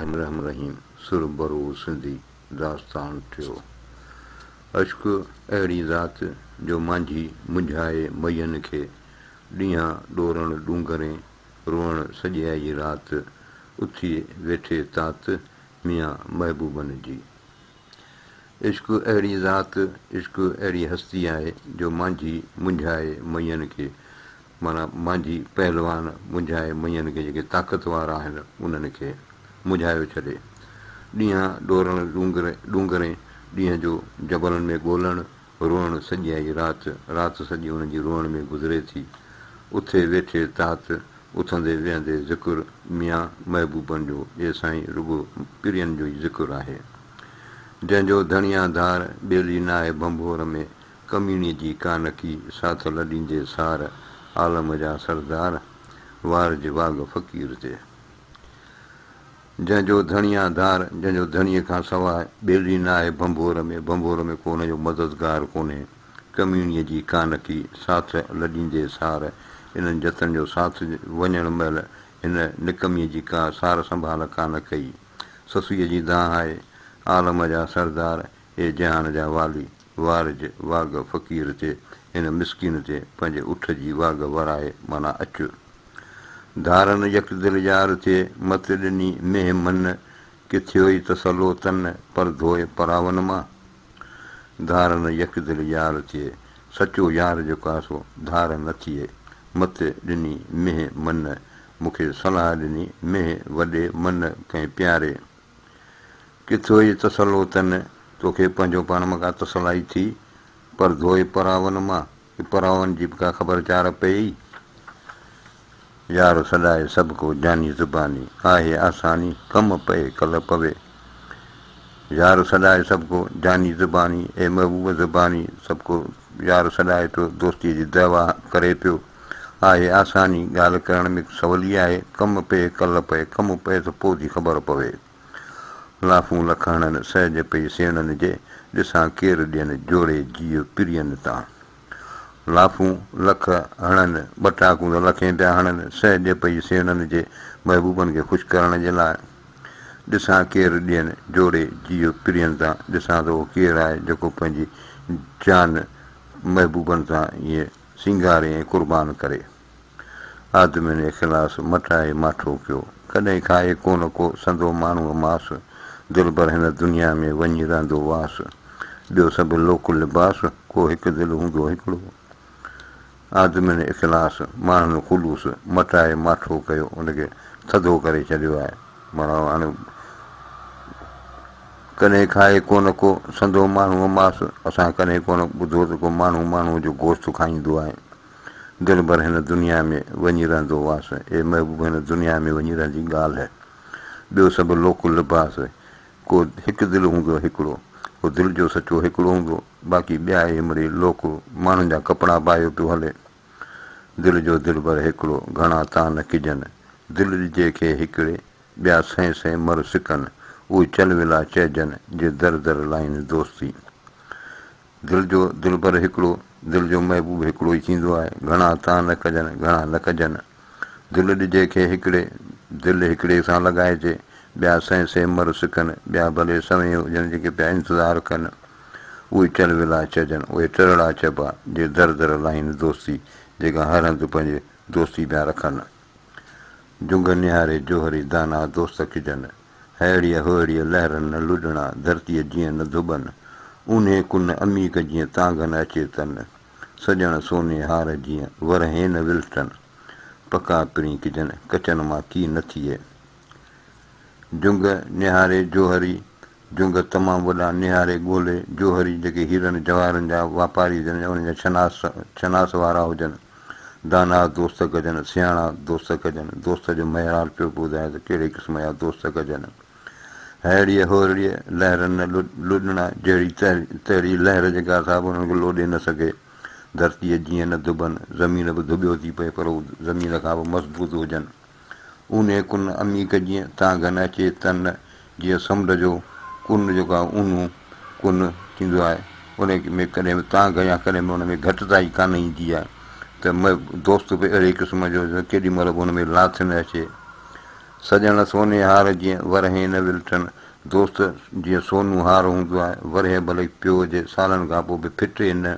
बिस्मिल्लाहिर्रहमानिर्रहीम सुर बरूद सिंधी दास्तान थियो। अश्क अहिड़ी ज़ात जो मांझी मुंझाए मयनि खे, ॾींहं ॾोरण ॾूंगरें रोअण सॼाई जी राति, उथी वेठे तात मियां महबूबनि जी। इश्क अहिड़ी ज़ात, इश्क अहिड़ी हस्ती आहे जो मांझी मुंझाए मयनि खे, माना मांझी पहलवान मुंझाए मयनि खे, जेके ताक़तवार आहिनि उन्हनि खे मुंझायो छॾे। ॾींहं ॾोरण ॾूंगरें ॾींहं जो जबलनि में ॻोल्हण रोअण सॼाई राति, राति सॼी उन्हनि जी रोअण में गुज़रे थी। उथे वेठे तात, उथंदे वेहंदे ज़िक्र मियां महबूबनि जो, इहे साईं रुॻो पिरियनि जो ई ज़िक्र आहे। जंहिंजो धणिया धार ॿेली न आहे भंभोर में, कमीणीअ जी कानकी साथ लॾींदे सार, आलम जा सरदार वारज वाग फ़क़ीर ते। जंहिंजो धणिया धार, जंहिंजो धणीअ खां सवाइ ॿेली न आहे भंभोर में, भंभोर में को हुनजो मददगार कोन्हे। कमीणीअ जी कानकी साथ लॾींदे सार, इन्हनि जतन जो साथ वञण महिल हिन निकमीअ जी का सार संभाल कान कई। ससुईअ जी दाह आहे, आलम जा सरदार हे जहान जा वाली, वारज वाग फ़क़ीर ते, हिन मिसकिन ते पंहिंजे उठ जी वाग वराए, माना अचु। धारन यक दिल यार थिए, मत ॾिनी मेह मन, कि थियो ई तसलो तन, पर धोए परावन मां। धारन यक दिल यार थिए, सचो यार जेको आहे सो धार न थिए। मत ॾिनी मेह मन, मूंखे सलाह ॾिनी मेह वॾे मन कंहिं प्यारे। कि थियो ई तसलो तन, तोखे पंहिंजो पाण मां का तसलाई थी, पर धोए परावन मां, कि परावन जी बि का ख़बरचार पई। यार सॾाए सभ को जानी ज़ुबानी, आहे आसानी कम पए कल पवे। यार सॾाए सभ को जानी ज़ुबानी, ए महबूब ज़ुबानी सबको यार सॾाए पियो, दोस्तीअ जी दवा करे पियो। आहे आसानी ॻाल्हि करण में सवली आहे, कम पए कल पए, कम पए त पोइ थी ख़बर पवे। लाफूं लख हणनि सहज पई सेणनि जे, ॾिसां केरु ॾियनि जोड़े जीउ पिरियनि तां। लाफूं लख हणनि, ॿटाकूं त लखें पिया हणनि, सहज पई सेणनि जे, महबूबनि खे ख़ुशि करण जे लाइ। ॾिसां केरु ॾियनि जोड़े जीउ पिरियनि तां, ॾिसां त उहो केरु आहे जेको पंहिंजी जान महबूबनि सां ईअं सिंगारे ऐं क़ुर्बान करे। आदमियुनि इख़लास मटाए माठो कयो, कॾहिं खाए कोन को संदो माण्हूअ मास, दिल भर हिन दुनिया में वञी रहंदो वास। ॿियो सभु लोक लिबास, को हिकु दिलि हूंदो हिकिड़ो। आदमियुनि इख़लास, माण्हुनि ख़ुलूस मटाए माठो कयो, उनखे थधो करे छॾियो आहे। माना हाणे कॾहिं खाए कोन को संदो माण्हूअ मास, असां कॾहिं कोन ॿुधो त को माण्हूअ जो गोश्त खाईंदो आहे। दिल भर हिन दुनिया में वञी रहंदो वास, ए महबूब हिन दुनिया में वञी रहंदी ॻाल्हि आहे। ॿियो सभु लोक लिबास, को हिकु दिलि हूंदो हिकिड़ो, को दिलि जो सचो हिकिड़ो हूंदो, बाक़ी ॿिया हिमरी लोक माण्हुनि जा कपिड़ा पायो पियो हले। दिलि जो दिलि भर हिकिड़ो, घणा तान किजनि, दिलि ॾिजे खे हिकिड़े, ॿिया सहें सहें मर सिकनि, उहे चल विला चइजनि, जे दर दर लाइनि दोस्ती। दिलि जो दिलि भर हिकिड़ो, दिलि जो महबूब हिकिड़ो ई थींदो आहे, घणा तान कजनि घणा न कजनि। दिलि ॾिजे खे हिकिड़े, दिलि हिकिड़े सां लॻाइजे, ॿिया सहें सहें मर सिकनि, ॿिया भले सवें हुजनि जेके पिया इंतज़ारु कनि, उहे चल विला चइजनि, उहे टिरड़ा चइबा, जे दर दर लाइनि दोस्ती, जेका हर हंधि पंहिंजे दोस्ती पिया रखनि। जुंग निहारे जोहरी दाना दोस्त किजनि, हैड़ीअ होड़ीअ लहरनि न लुॾणा, धरतीअ जीअं न धुॿनि, ऊन्हे कुन अमीक जीअं तांगन अचे तन, सॼण सोने हार जीअं वर हेन विल्टनि, पका पिणी किजनि कचनि मां की न थिए। जुंग निहारे जोहरी, जुंग तमामु वॾा निहारे ॻोल्हे जोहरी, जेके हीरनि जवाहरनि जा वापारी हुजनि, उन्हनि जा छनास वारा हुजनि, दाना दोस्त कजनि, सियाणा दोस्त कजनि। दोस्त जो मयार पियो ॿुधाए त कहिड़े क़िस्म जा दोस्त कजनि। हैड़ीअ होड़ीअ लहरनि न लुॾणा, जहिड़ी तहिड़ी लहर जेका असां बि उन्हनि खे लोॾे न सघे, धरतीअ जीअं न धुॿनि, ज़मीन बि धुॿियो थी पए पर उहे ज़मीन खां बि मज़बूत हुजनि। ऊन्हे कुन अमीक जीअं तांगन अचे तन, जीअं समुंड जो कुन जेको आहे ऊन्हो कुन थींदो आहे, उन में कॾहिं तांग या कॾहिं उन में घटिताई कान ईंदी आहे, त दोस्त बि अहिड़े क़िस्म जो केॾी महिल बि हुन में लाथ न अचे। सॼण सोने हार जीअं वरहे न विलटनि दोस्त जीअं सोनू हार हूंदो आहे वरहे भले पियो हुजे सालनि खां पोइ बि फिटे न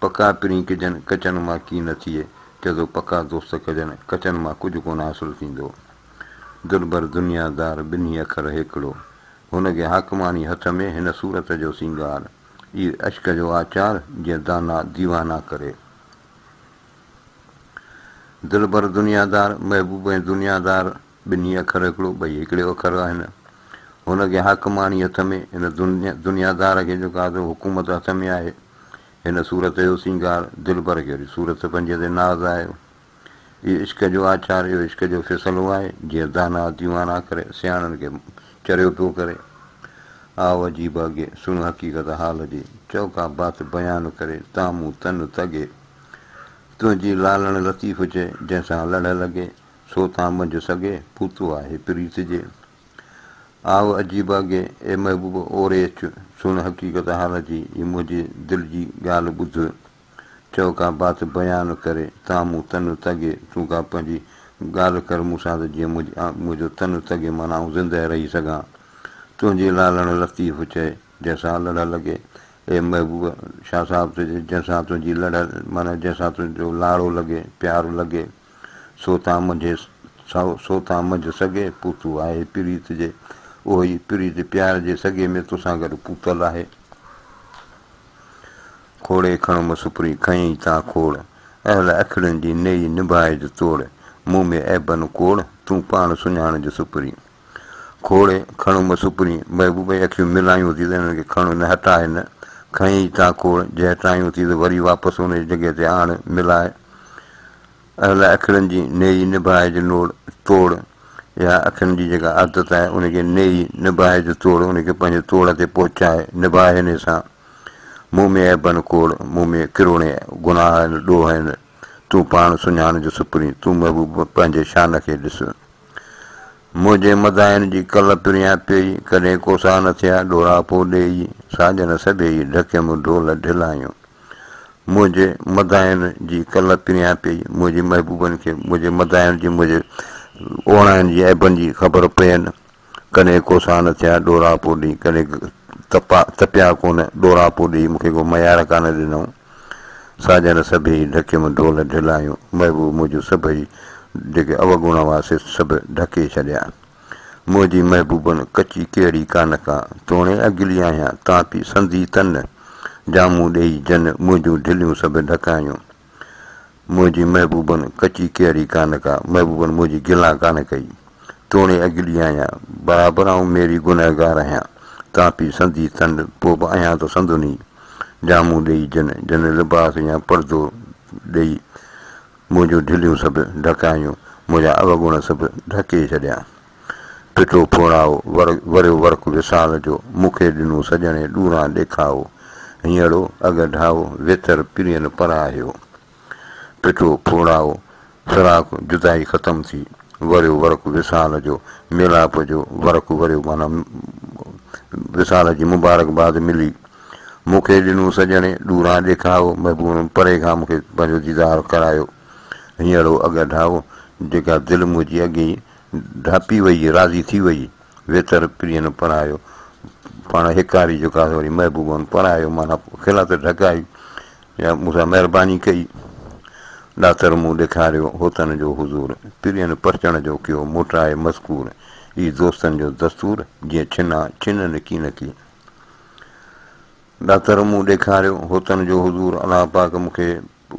पका पिरी कजनि कचनि मां की न थिए चए पका दोस्त कजनि कचनि मां कुझु कोन हासिलु थींदो दिलबर दुनियादार ॿिन्ही अखर हिकिड़ो हुनखे हाकमानी हथ में हिन सूरत जो सिंगार इहो अश्क जो आचार जीअं दाना दीवाना करे दिलबर दुनियादार महबूब ऐं दुनियादार ॿिन्ही अखर हिकिड़ो ॿई हिकिड़े अखर आहिनि हुनखे हाकमानी हथ में हिन दुनियादार खे जेको आहे हुकूमत हथ में आहे हिन सूरत जो सिंगार दिलबर खे वरी सूरत पंहिंजे ते नाज़ आहे इहो इश्क जो आचार इहो इश्क जो फ़ैसिलो आहे जीअं दाना दीवाना करे सियाणनि खे चरियो पियो करे आओ अजीब अॻे सुन हक़ीक़त हाल जी चौका बात बयानु करे तामूं तन तगे तुंहिंजी लालण लतीफ़ चए जंहिंसां लड़ लॻे सो तां मंझि सघे पूतो आहे प्रीत जे आओ अजीब अॻे ए महबूब ओरे अच सुन हक़ीक़त हाल जी ही मुंहिंजे दिलि जी ॻाल्हि ॿुध चौका बात बयानु करे तामूं तन तगे तूं का पंहिंजी ॻाल्हि कर मूंसां त जीअं मुंहिंजो तन तगे माना आउं ज़िंदह रही सघां तुंहिंजी लालण लतीफ़ चए जंहिंसां लड़ लॻे ए महबूब शाह साहिब चइजे जंहिंसां तुंहिंजी लड़ माना जंहिंसां तुंहिंजो लाड़ो लॻे प्यारु लॻे सो तां मंझि सघे पूतो आहे प्रीत जे उहो ई प्रीत प्यार जे सॻे में तोसां गॾु पूतल आहे खोड़े खणम सुपरी खयईं तां खोड़ अहिल अखिड़ियुनि जी नेई निभाइज तोड़ मुंहुं में ऐबन कोड़ तूं पाण सुञाणज सुपरी खोड़े खणम सुपरी महबूब अखियूं मिलायूं थी त हिननि खे खण न हटाए न खयईं तां खोड़ जे हटायूं थी त वरी वापसि हुन जी जॻह ते आण मिलाए अहिल अखिड़ियुनि जी नेई निभाइज तोड़ इहा अखियुनि जी जेका आदत आहे उनखे नेई निभाइज तोड़ उनखे पंहिंजे तोड़ ते पहुचाए निभाए हिन सां मुंहुं में ऐबन कोड़ मुंहुं में किरोणे गुनाह आहिनि ॾोह आहिनि तूं पाण सुञाण जो सुपरी तूं महबूब पंहिंजे शान खे ॾिस मुंहिंजे मदाइनि जी कल्ह पिरियां पई कॾहिं कोसा न थिया ॾोरा पोइ ॾेई साजन सभेई ढकियमि ढोल ढिलायूं मुंहिंजे मदाइनि जी कल्ह पिरियां पई मुंहिंजे महबूबनि खे मुंहिंजे मदाइनि जी मुंहिंजे ओणाइनि जी ऐबनि जी ख़बर पयनि कॾहिं कोसा न थिया ॾोरा पोइ ॾेई कॾहिं तपिया कोन ॾोरा पोइ ॾेई मूंखे को मयार कान ॾिनऊं साजन सभेई ढकियमि ढोल ढिलायूं महबूब मुंहिंजो सभई जेके अवगुण हुआसीं सभु ढके छॾिया मुंहिंजी महबूबनि कची कहिड़ी कान का तोणे अॻिली आहियां तां पई संधी तन जामूं ॾेई जन मुंहिंजूं ढिलियूं सभु ढकायूं मुंहिंजी महबूबनि कची कहिड़ी कान का महबूबनि मुंहिंजी गिला कान कई तोणे अॻिली आहियां बराबरि आऊं मेरी गुनहगार आहियां तां पई संधी तन पोइ बि आहियां त संदुनी जामूं ॾेई जन जन लिबास या परदो ॾेई मुंहिंजूं ढिलियूं सभु ढकायूं मुंहिंजा अवगुण सभु ढके छॾिया पिठो फोड़ाओ वरियो वर्क विसाल जो मूंखे ॾिनो सॼणे ॾूरां ॾेखाओ हींअरो अॻ ढाओ वेथर पिरियनि पराहियो पिठो फोड़ाओ फिराक जुदाई ख़तमु थी वरियो वर्क विसाल जो मिलाप जो वर्क वरियो माना विसाल जी मुबारकबाद मिली मूंखे ॾिनो सॼणे ॾूरां ॾेखाओ महबूब परे खां मूंखे पंहिंजो दीदार करायो हींअरो अॻ ढाओ जेका दिलि मुंहिंजी अॻे ई ढापी वई राज़ी थी वई वेतर प्रियनि पढ़ायो पाण हिकारी जेका वरी महबूबनि पढ़ायो माना खिलात ढकाई या मूंसां महिरबानी कई ॾातर मूं ॾेखारियो होतन जो हुज़ूर प्रियनि परचण जो कयो मोटाए मज़कूर ही दोस्तनि जो दस्तूर जीअं छिननि की न की ॾातर मूं ॾेखारियो होतन जो हुज़ूर अलाह पाक मूंखे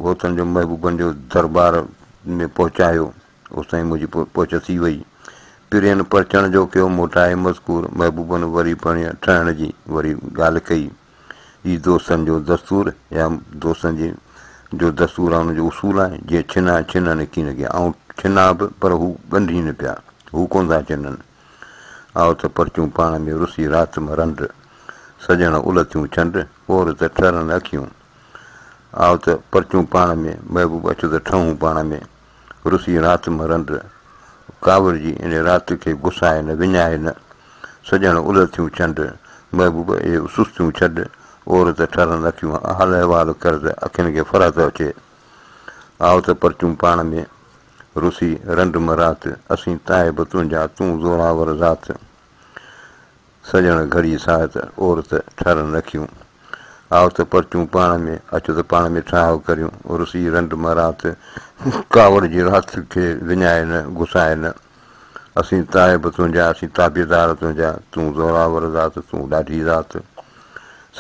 होतन जो महबूबनि जो दरबार में पहुचायो उस ताईं मुंहिंजी पहुच थी वई प्रियनि परचण जो कयो मोटाए मज़कूर महबूबनि वरी पढ़ ठहण जी वरी ॻाल्हि कई ही दोस्तनि जो दस्तूर या दोस्तनि जी जो दस्तूर आहे हुनजो उसूल आहे जीअं छिननि की न की ऐं छिना बि पर हू ॻंढी न पिया हू कोन था छिननि आओ त परचूं पाण में रुसी राति मरंड सॼण उलथियूं छंड ओर त ठरनि अखियूं आओ त परचूं पाण में महबूब अचो त ठहूं पाण में रुसी राति मरंड कावड़ जी इन राति खे गुसाए न विञाए न सॼण उलथियूं छंड महबूब इहे सुस्तियूं छॾ ओर त ठरनि अखियूं हाल अहिवाल कर त अखियुनि खे फर थो अचे आओ त परचूं पाण में रुसी रंड मरात असीं ताइब तुंहिंजा तूं ज़ोरावर ज़ात सजण घड़ी साथ औरत ठरनि रखियूं आओ त परचूं पाण में अचो त पाण में ठाह करियूं रुसी रंड मरात कावड़ जी रात खे विञाए न घुसाए न असीं ताइब तुंहिंजा असीं ताबेदार तुंहिंजा तूं ज़ोरावर ज़ात तूं ॾाढी ज़ात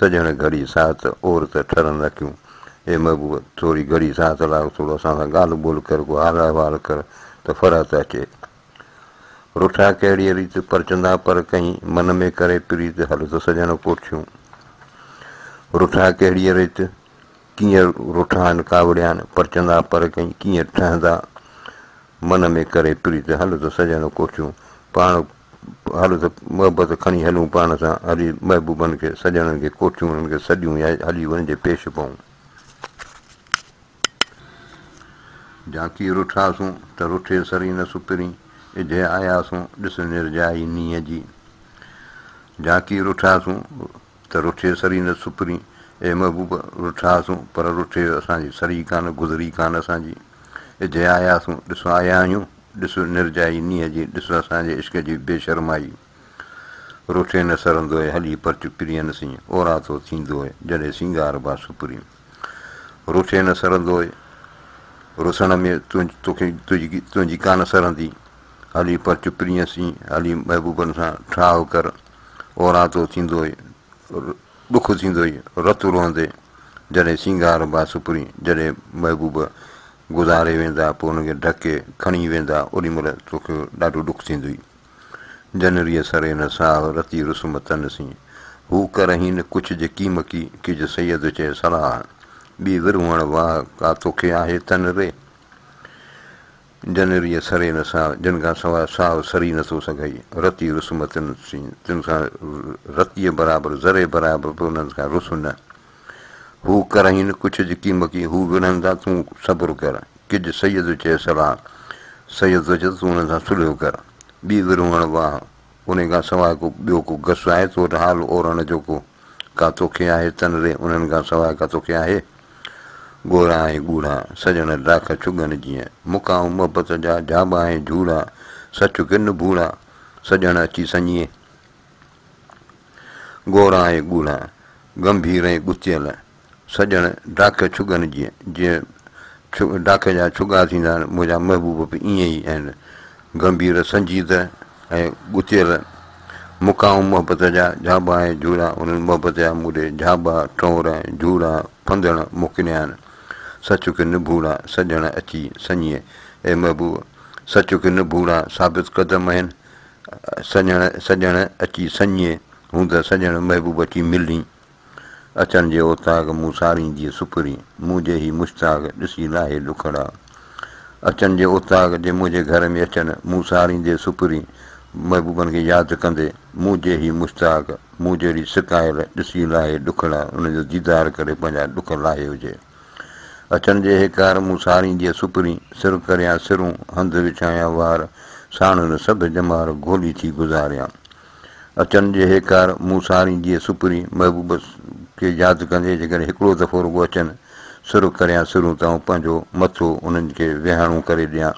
सजण घड़ी साथ औरत ठरनि रखियूं हे महबूब थोरी घड़ी साथ लाइ थोरो असां सां ॻाल्हि ॿोल कर को हाल अहिवाल कर त फ़र्क़ु अचे रुठा कहिड़ी रीति परचंदा पर कहीं मन में करे प्रीत हल त सजण कोठियूं रुठा कहिड़ी रीति कीअं रुठा आहिनि कावड़िया आहिनि परचंदा पर कहीं कीअं ठहंदा मन में करे प्रीत हल त सजण कोठियूं पाण हल त मोहबत खणी हलूं पाण सां हली महबूबनि खे सजणनि खे कोठियूं उन्हनि खे सॼियूं या हली वञिजे पेश पऊं झांकी रुठासूं त रुठे सरी न सुपिरी इजे आयासूं ॾिस निर्जाई नीअ जी झांकी रुठासूं त रुठे सरी न सुपिरी ए महबूब रुठासूं पर रुठे असांजी सरी कान गुज़री कान असांजी इजे आयासूं ॾिसो आया आहियूं ॾिसो निर्जाई नीअ जी ॾिसो असांजे इश्क जी बेशर्माई रुठे न सरंदो आहे हली परच प्रियनि सी ओरातो थींदो आहे जॾहिं सिंगार बा सुपिरी रुठे न सरंदो आहे रुसण में तोखे तुंहिंजी कान सरंदी हली परच प्रिय सी हली महबूबनि सां ठाह कर ओरातो थींदो आहे ॾुख थींदो ई रतु रहंदे जॾहिं सिंगार बा सुपिरी जॾहिं महबूब गुज़ारे वेंदा पोइ हुनखे ढके खणी वेंदा ओॾी महिल तोखे ॾाढो ॾुखु थींदो ई जनरीअ सरे न साह रती रुस्म तन सी हू करही न कुझु जे कीमकी किज सैयद चए सलाह ॿी विरवण वाह का तोखे आहे तन रे जनरीअ सरे न साह जिन खां सवाइ साहु सरी नथो सघई रती रुस्म तन सी तिन सां रतीअ बराबरि ज़रे बराबरि बि उन्हनि खां रुस न हू करही न कुझु जे कीमकी हू विढ़ंदा तूं सब्रु कर किज सैयद चए सलाह सैयद चए तूं उन्हनि सां सुलियो कर ॿी विरवण वाह उन खां सवाइ को ॿियो को घसु आहे तो वटि हाल ओरण जो को का तोखे आहे तन रे उन्हनि खां सवाइ का तोखे आहे ॻोरा ऐं ॻूढ़ा सजण डाख चुगनि जीअं मुकाऊं मोहबत जा जाबा ऐं झूड़ा सच किन बूढ़ा सजण अची सञीए ॻोरा ऐं ॻूढ़ा गंभीर ऐं ॻुतियल सजण डाख चुगनि जीअं डाख जा छुगा थींदा आहिनि मुंहिंजा महबूब बि ईअं ई आहिनि गंभीर संजीद ऐं ॻुतियल मुकाऊं मोहबत जा झाबा ऐं झूड़ा उन्हनि मोहबत जा मूड़े झाबा टोर ऐं झूड़ा फंदड़ मोकिलिया आहिनि सच की न बूढ़ा सजण अची सञीए ऐं महबूब सच की न बूढ़ा साबित क़दम आहिनि सजण अची सञीए हूं त सजण महबूब अची मिली अचनि जे ओताग मूं सारींदी सुपिरी मुंहिंजे ई मुश्ताक ॾिसी लाहे ॾुखड़ा अचनि जे उताग जे मुंहिंजे घर में अचनि मूं सारींदे सुपिरी महबूबनि खे यादि कंदे मुंहिंजे ई मुश्ताक मूं जहिड़ी सिकायल ॾिसी लाहे ॾुखड़ा उनजो दीदार करे पंहिंजा ॾुख लाहे हुजे अचनि जे हेकार मूं सारींदीअ सुपिरी सिर करियां सिरूं हंधि विछाया वार साणनि सभु जमार घोली थी गुज़ारियां अचनि जे हेकार मूं सारींदीअ सुपिरी महबूब खे यादि कंदे जेकॾहिं हिकिड़ो दफ़ो रुॻो अचनि सिर करियां सिरूं त पंहिंजो मथो उन्हनि खे विहाणो करे ॾियां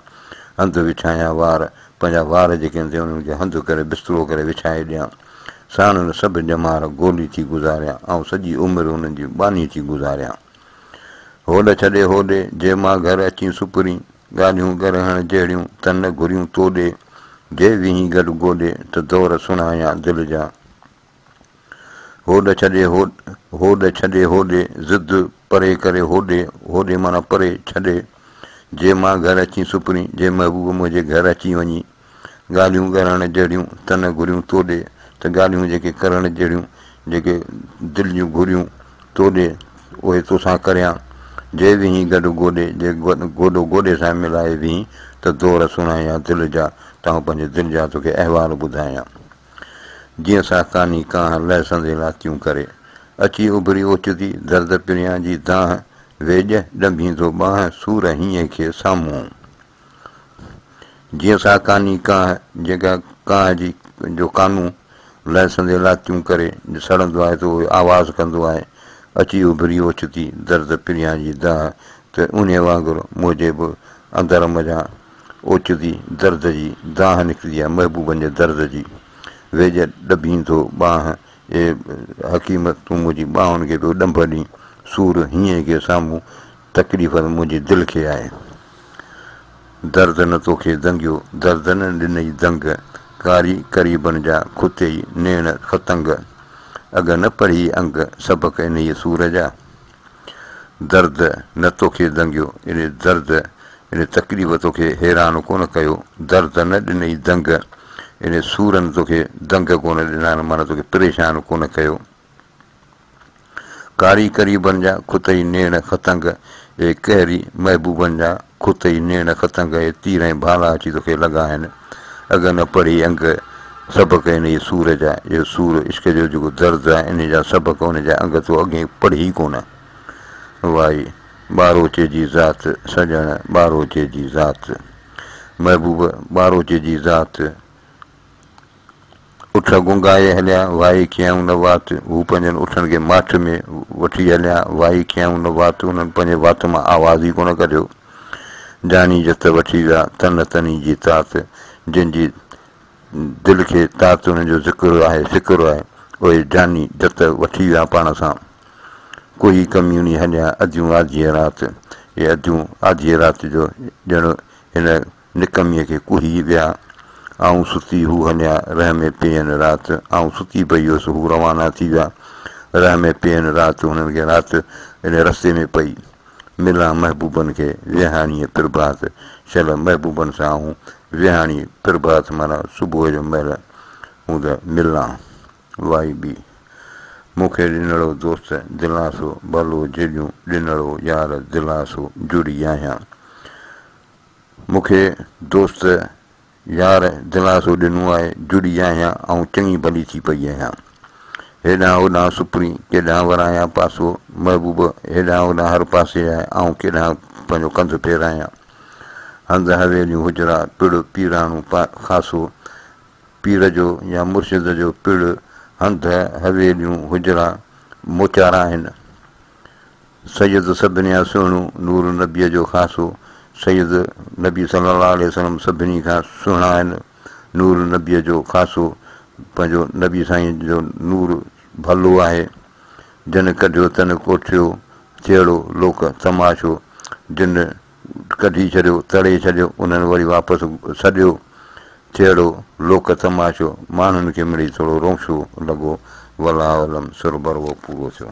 हंधि विछाया वार पंहिंजा वार जेके आहिनि उन्हनि खे हंधि करे बिस्तरो करे विछाए ॾियां साणनि सभु जमार गोली थी गुज़ारियां ऐं सॼी उमिरि उन्हनि जी बानी थी गुज़ारियां होॾ छॾे होॾे जे मां घर अची सुपिरी ॻाल्हियूं गरहण जहिड़ियूं तन घुरियूं तोॾे जे विही गॾु गोॾे त दौर सुणायां दिलि जा होॾ छॾे होॾे ज़िद परे करे होॾे माना परे छॾे जे मां घर अची सुपिरी जे महबूब मुंहिंजे घर अची वञी ॻाल्हियूं करण जहिड़ियूं तन घुरियूं तोॾे त ॻाल्हियूं जेके करण जहिड़ियूं जेके दिलि जूं घुरियूं तोॾे उहे तोसां करियां जे विही गॾु गोॾे जे गोॾो गोॾे सां मिलाए विही त दौर सुणायां दिलि जा तव्हां पंहिंजे दिलि जा तोखे अहिवाल ॿुधायां जीअं सा कानी कांह लहसंदे लातियूं करे अची उभरी ओचती दर्द पिरियां जी दाह वेॼ ॾंभींदो बांह सूर हीअं खे साम्हूं जीअं सा कानी कांह जेका कांह जी जो कानूं लहसंदे लातियूं करे सड़ंदो आहे त उहो आवाज़ु कंदो आहे अची उभरी ओचती दर्द पिरियां जी दाह त उन वांगुरु मुंहिंजे बि अंदरि मज़ा ओचती दर्द जी दाह निकिरंदी आहे महबूबनि जे दर्द जी वेझ ॾबींदो बांह ए हकीम तूं मुंहिंजी ॿाहुनि खे पियो ॾंभ ॾीं सूर हीअं के साम्हूं तकलीफ़ मुंहिंजे दिलि खे आहे दर्द न तोखे दंगियो दर्द न ॾिनई दंग कारी करीबनि जा खुतई नेण खतंग अॻ न पढ़ी अंग सबक इन ई सूर जा दर्द न तोखे दंगियो इन दर्द इन तकलीफ़ तोखे हैरान कोन कयो दर्द न ॾिनई दंग इन सूरनि तोखे दंग कोन ॾिना आहिनि माना तोखे परेशान कोन कयो कारी करीबनि जा खुतई नेण खतंग ए कहरी महबूबनि जा खुतई नेण खतंग ए तीर ऐं भाला अची तोखे लॻा आहिनि अॻ न पढ़ी अंग सबक इन ई सूर जा इहो सूर इश्क जो जेको दर्द आहे इन जा सबक उन जा अंग तो अॻे पढ़ी कोन वाई ॿारोचे जी ज़ात सॼण ॿारोचे जी ज़ात महबूब ॿारोचे जी ज़ात उठ गुंगाए हलिया वाई कयऊं न वात हू पंहिंजनि उठनि खे माठ में वठी हलिया वाई कयऊं न वात उन्हनि पंहिंजे वात मां आवाज़ ई कोन कढियो जानी जत वठी विया तन तनी जी तात जंहिंजी दिलि खे तात उन्हनि जो ज़िक्र आहे फ़िक्र आहे उहे जानी जत वठी विया पाण सां कोई कम्यूनी हलिया अधियूं आधीअ राति इहे अधियूं आधीअ राति जो ॼण हिन निकमीअ खे कुही विया ऐं सुती हू हलिया रह में पेयनि राति ऐं सुती पई हुअसि हू रवाना थी विया रह में पेयनि राति हुननि खे राति इन रस्ते में पई मिलां महबूबनि खे विहाणीअ प्रभात शल महबूबनि सां ऐं विहाणी प्रभात माना सुबुह जो महिल हू त मिलां वाई बि मूंखे ॾिनड़ो दोस्त दिलासो भलो जहिड़ियूं ॾिनड़ो यार दिलासो जुड़ी आहियां मूंखे दोस्त यार दिलासो ॾिनो आहे जुड़ी आहियां ऐं चङी भली थी पई आहियां हेॾां होॾां सुपरी केॾां वरायां पासो महबूब हेॾां होॾां हर पासे आहे ऐं केॾां पंहिंजो कंधु फेरायां हंधि हवेलियूं हुजरा पिड़ पीराणू ख़ासो पीर जो या मुर्शिद जो पिड़ हंधि हवेलियूं हुजरा मोचारा आहिनि सैयद सभिनी खां सुहिणो नूर नबीअ जो ख़ासो सैयद नबी सल्लल्लाहु अलैहि वसल्लम सभिनी खां सुहिणा आहिनि नूर नबीअ जो ख़ासो पंहिंजो नबी साईं जो नूर भलो आहे जिन कढियो तन कोठियो जहिड़ो लोक तमाशो जिन कढी छॾियो तड़े छॾियो उन्हनि वरी वापसि सॼियो जहिड़ो लोक तमाशो माण्हुनि खे मिली थोरो रोशो लॻो वला वलम सुरबर उहो पूरो थियो।